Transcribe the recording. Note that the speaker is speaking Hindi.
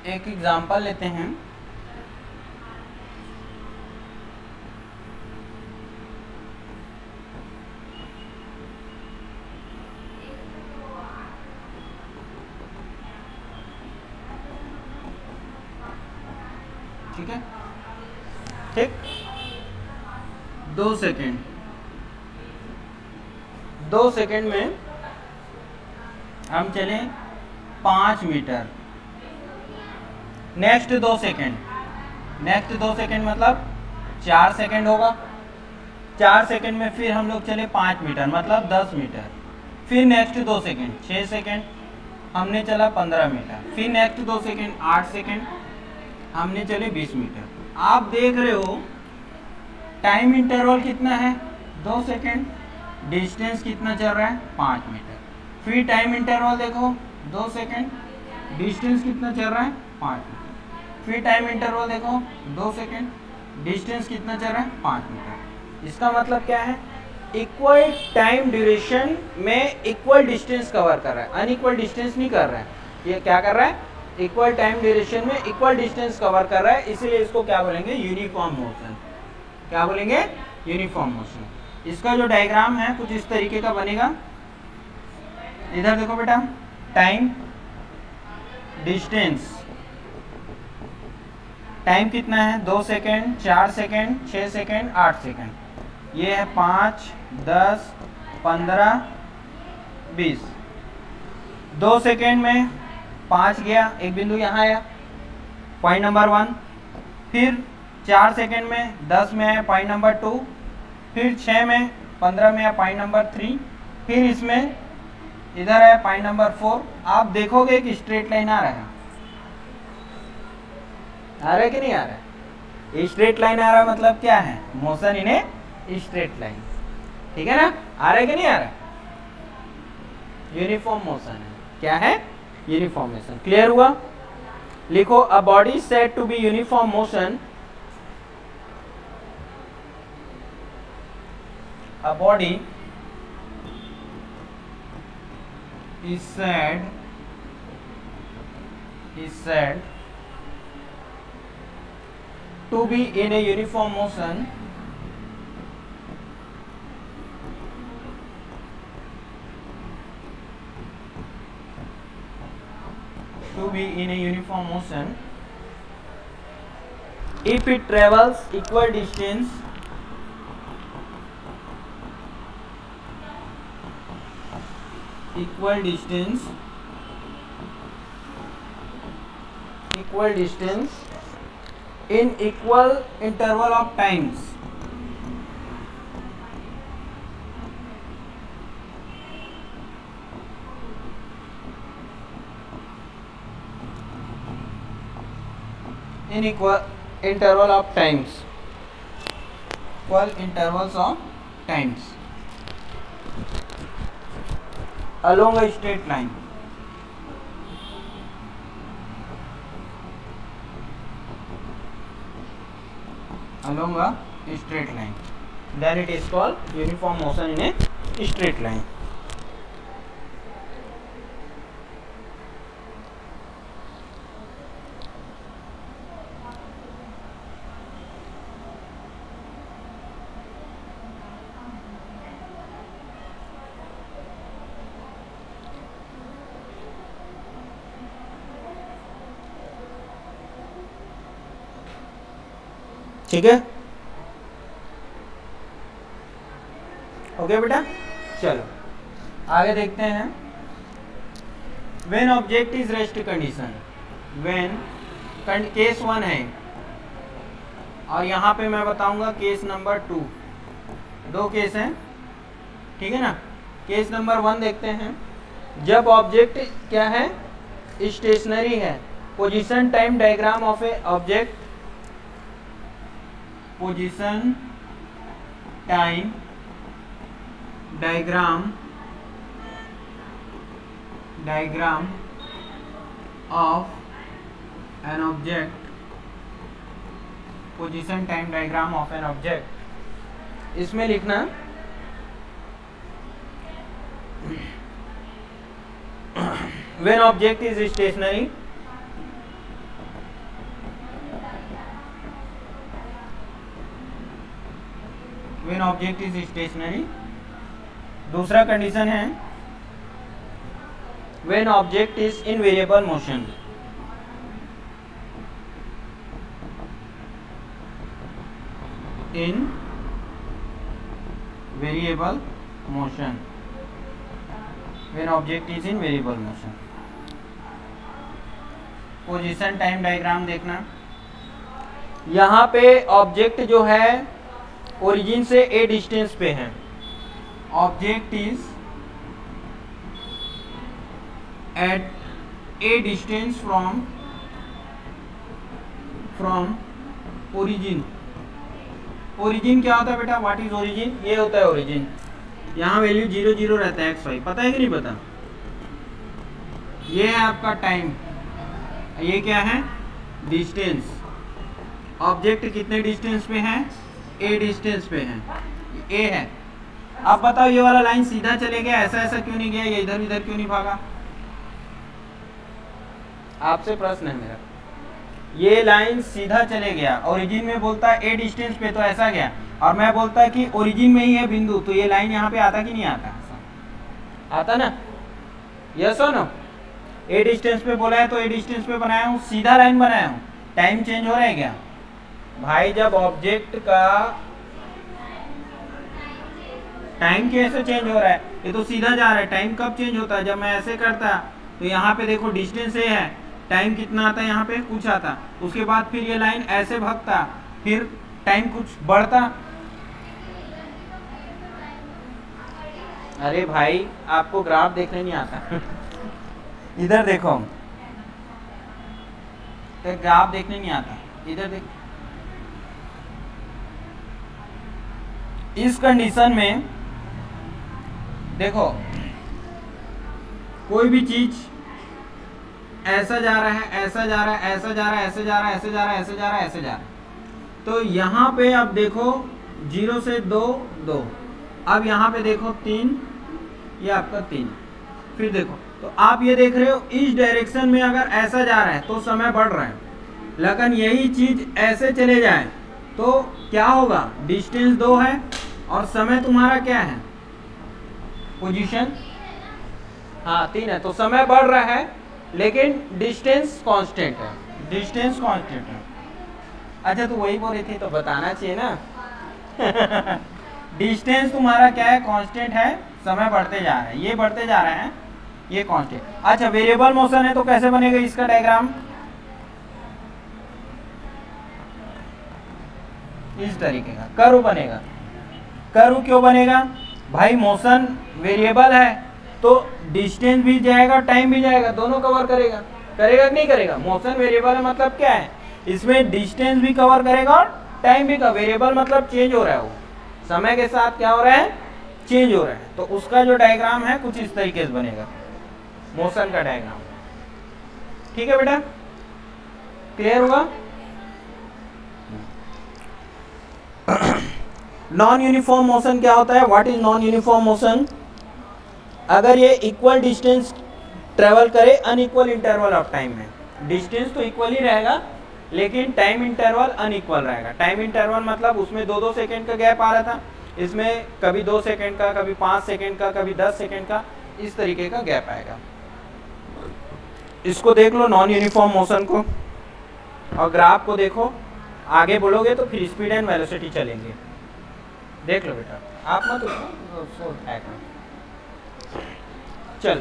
एक एग्जांपल लेते हैं। ठीक है, ठीक, 2 सेकेंड, 2 सेकेंड में हम चले 5 metre. Next 2 second, next 2 second मतलब 4 सेकेंड होगा। 4 सेकेंड में फिर हम लोग चले 5 मीटर मतलब 10 मीटर। फिर नेक्स्ट 2 सेकेंड 6 सेकेंड, हमने चला 15 मीटर। फिर नेक्स्ट 2 सेकेंड 8 सेकेंड, हमने चले 20 मीटर। आप देख रहे हो टाइम इंटरवल कितना है, 2 सेकेंड, डिस्टेंस कितना चल रहा है, 5 मीटर। फिर टाइम इंटरवल देखो 2 सेकेंड, डिस्टेंस कितना चल रहा है, 5 मीटर। फिर टाइम इंटरवल देखो 2 सेकेंड, डिस्टेंस कितना चल रहा है, 5 मीटर। इसका मतलब क्या है, इक्वल टाइम ड्यूरेशन में इक्वल डिस्टेंस कवर कर रहा है, अनइक्वल डिस्टेंस नहीं कर रहा है। ये क्या कर रहा है, इक्वल टाइम ड्यूरेशन में इक्वल डिस्टेंस कवर कर रहा है, इसीलिए इसको क्या बोलेंगे, यूनिफॉर्म मोशन। क्या बोलेंगे, यूनिफॉर्म मोशन। इसका जो डायग्राम है कुछ इस तरीके का बनेगा। इधर देखो बेटा, टाइम, डिस्टेंस, टाइम कितना है, 2 सेकेंड, 4 सेकेंड, 6 सेकेंड, 8 सेकेंड। ये है 5, 10, 15, 20। 2 सेकेंड में 5 गया, एक बिंदु यहाँ आया, पॉइंट नंबर 1। फिर 4 सेकेंड में 10 में आया, पॉइंट नंबर 2। फिर 6 में 15 में आया, पॉइंट नंबर 3। फिर इसमें इधर है पॉइंट नंबर 4। आप देखोगे कि स्ट्रेट लाइन आ रहा है, आ रहा है कि नहीं आ रहा है, स्ट्रेट लाइन आ रहा है मतलब क्या है, motion in a straight line. ठीक है ना, आ रहा है कि नहीं आ रहा है, यूनिफॉर्म मोशन है। क्या है, यूनिफॉर्म मोशन। क्लियर हुआ, लिखो a body said to be uniform motion, a body is said to be in a uniform motion if it travels equal distance in equal interval of times. In equal interval of times, equal intervals of times along a straight line. Along a straight line, then it is called uniform motion in a straight line. ठीक है, ओके बेटा, चलो आगे देखते हैं। When object is rest condition, when case 1 है और यहाँ पे मैं बताऊंगा केस नंबर 2। 2 केस हैं, ठीक है ना। केस नंबर 1 देखते हैं। जब ऑब्जेक्ट क्या है, स्टेशनरी है। Position time diagram of A object, position time diagram of an object, position time diagram of an object. इसमें लिखना when object is stationary, when object is stationary. दूसरा कंडीशन है when object is in variable motion. In variable motion, when object is in variable motion. Position time diagram देखना, यहाँ पे ऑब्जेक्ट जो है ओरिजिन से ए डिस्टेंस पे है। Object is at a distance from origin. Origin क्या होता है बेटा, व्हाट इज ओरिजिन, ये होता है ओरिजिन। यहाँ वैल्यू 0 0 रहता है, XY पता है कि नहीं पता। ये है आपका टाइम, ये क्या है डिस्टेंस। ऑब्जेक्ट कितने डिस्टेंस पे है, ए डिस्टेंस पे है, ए है। अब बताओ ये वाला लाइन सीधा चले गया, ऐसा ऐसा क्यों नहीं गया, ये इधर इधर क्यों नहीं भागा। आपसे प्रश्न है मेरा, ये लाइन सीधा चले गया, ओरिजिन में बोलता है ए डिस्टेंस पे तो ऐसा गया, और मैं बोलता है कि ओरिजिन में ही है बिंदु, तो ये लाइन यहाँ पे आता कि नहीं आता, आता ना, यस और नो। ए डिस्टेंस पे बोला है तो ए डिस्टेंस पे बनाया हूँ, सीधा लाइन बनाया हूँ। टाइम चेंज हो रहा है क्या भाई, जब ऑब्जेक्ट का टाइम कैसे चेंज हो रहा है, ये तो सीधा जा रहा है। टाइम कब चेंज होता है, जब मैं ऐसे करता तो यहाँ पे देखो डिस्टेंस ए है, टाइम कितना आता है यहाँ पे कुछ आता, उसके बाद फिर ये लाइन ऐसे भागता, फिर टाइम कुछ बढ़ता। अरे भाई आपको ग्राफ देखने नहीं आता इधर देखो, ग्राफ देखने नहीं आता, इधर देखो। इस कंडीशन में देखो कोई भी चीज ऐसा जा रहा है, ऐसा जा रहा है, ऐसा जा रहा है, ऐसे जा रहा है, ऐसे जा रहा है, ऐसे जा रहा है, ऐसे जा रहा है, तो यहाँ पे अब देखो 0 से 2 2, अब यहाँ पे देखो 3, ये आपका 3, फिर देखो तो आप ये देख रहे हो इस डायरेक्शन में अगर ऐसा जा रहा है तो समय बढ़ रहा है, लेकिन यही चीज ऐसे चले जाए तो क्या होगा, डिस्टेंस 2 है और समय तुम्हारा क्या है, पोजीशन हाँ 3 है, तो समय बढ़ रहा है लेकिन डिस्टेंस कांस्टेंट है, डिस्टेंस कांस्टेंट है। अच्छा तो वही बोल रही थी तो बताना चाहिए ना डिस्टेंस तुम्हारा क्या है, कांस्टेंट है, समय बढ़ते जा रहा है, ये बढ़ते जा रहे हैं, ये कांस्टेंट। अच्छा वेरिएबल मोशन है तो कैसे बनेगा इसका डायग्राम, इस तरीके का कर्व बनेगा। कर्व क्यों बनेगा भाई, मोशन वेरिएबल है तो डिस्टेंस भी जाएगा, टाइम भी जाएगा, दोनों कवर करेगा, करेगा कि नहीं करेगा। मोशन वेरिएबल है मतलब क्या है, इसमें डिस्टेंस भी कवर करेगा और टाइम भी का, वेरिएबल मतलब चेंज हो रहा है, वो समय के साथ क्या हो रहा है, चेंज हो रहा है। तो उसका जो डायग्राम है कुछ इस तरीके से बनेगा, मोशन का डायग्राम। ठीक है बेटा, क्लियर हुआ। नॉन यूनिफॉर्म मोशन क्या होता है, what is non uniform motion, अगर ये इक्वल डिस्टेंस ट्रेवल करे अनइक्वल इंटरवल ऑफ टाइम में, डिस्टेंस तो इक्वल ही रहेगा लेकिन टाइम इंटरवल अनइक्वल रहेगा। टाइम इंटरवल मतलब उसमें 2-2 सेकेंड का गैप आ रहा था, इसमें कभी 2 सेकेंड का, कभी 5 सेकेंड का, कभी 10 सेकेंड का, इस तरीके का गैप आएगा। इसको देख लो नॉन यूनिफॉर्म मोशन को, और ग्राफ को देखो, आगे बोलोगे तो फिर स्पीड एंड वेलोसिटी चलेंगे। देख लो बेटा, आप मत उसको चल